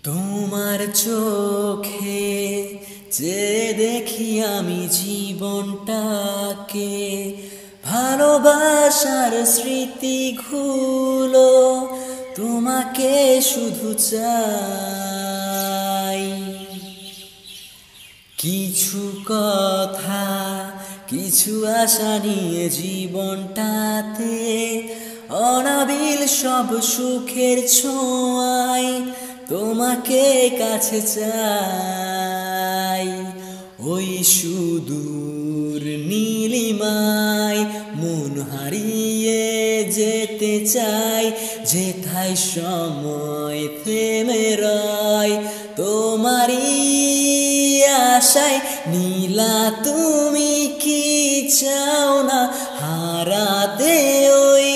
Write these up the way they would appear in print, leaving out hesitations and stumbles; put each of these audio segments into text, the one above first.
তোমার চোখে যে দেখি আমি জীবনটাকে, ভালোবাসার স্মৃতিগুলো তোমাকে শুধু চাই। কিছু কথা, কিছু আশা নিয়ে জীবনটাতে, অনাবিল সব সুখের ছোঁয়ায় তোমাকে কাছে চাই। ওই সুদূর নীলিমায় মন হারিয়ে যেতে চাই, যেথায় সময় থেমে রয় তোমারই আশায়। নীলা তুমি কি চাও না হারাতে ওই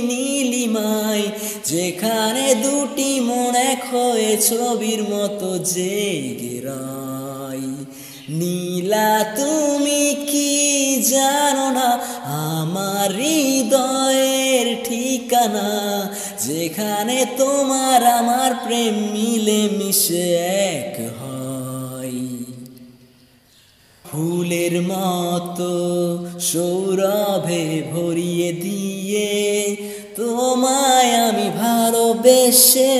নীলিমায়, যেখানে দুটি মন এক হয়ে ছবির মতো জেগে রয়। নীলা তুমি কি জানো না আমার হৃদয়ের ঠিকানা, যেখানে তোমার আমার প্রেম মিলে মিশে এক হয়। ফুলের মতো সৌরভে ভরিয়ে দিয়ে তোমায় আমি ভালোবেসে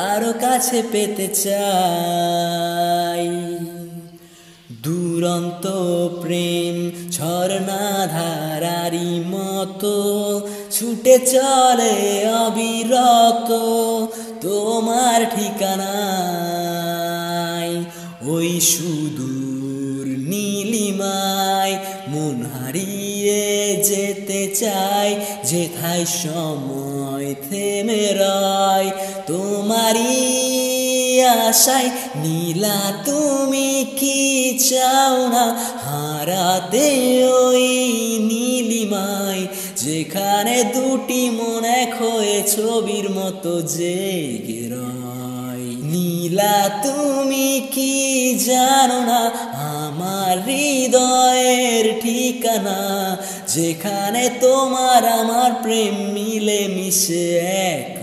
আরো কাছে পেতে চাই। দুরন্ত প্রেম ঝর্ণাধারারি মতো ছুটে চলে অবিরত তোমার ঠিকানায়। ওই সুদূর নীলিমায় মন হারিয়ে যেতে চাই, যেথায় সময় থেমে রয় তোমারই আশায়। নীলা তুমি কি চাও না হারাতে ওই নীলিমায়, যেখানে দুটি মন এক হয়ে ছবির মতো জেগে রয়। নীলা তুমি কি জানো না আমার হৃদয়ের ঠিকানা, যেখানে তোমার আমার প্রেম মিলে মিশে এক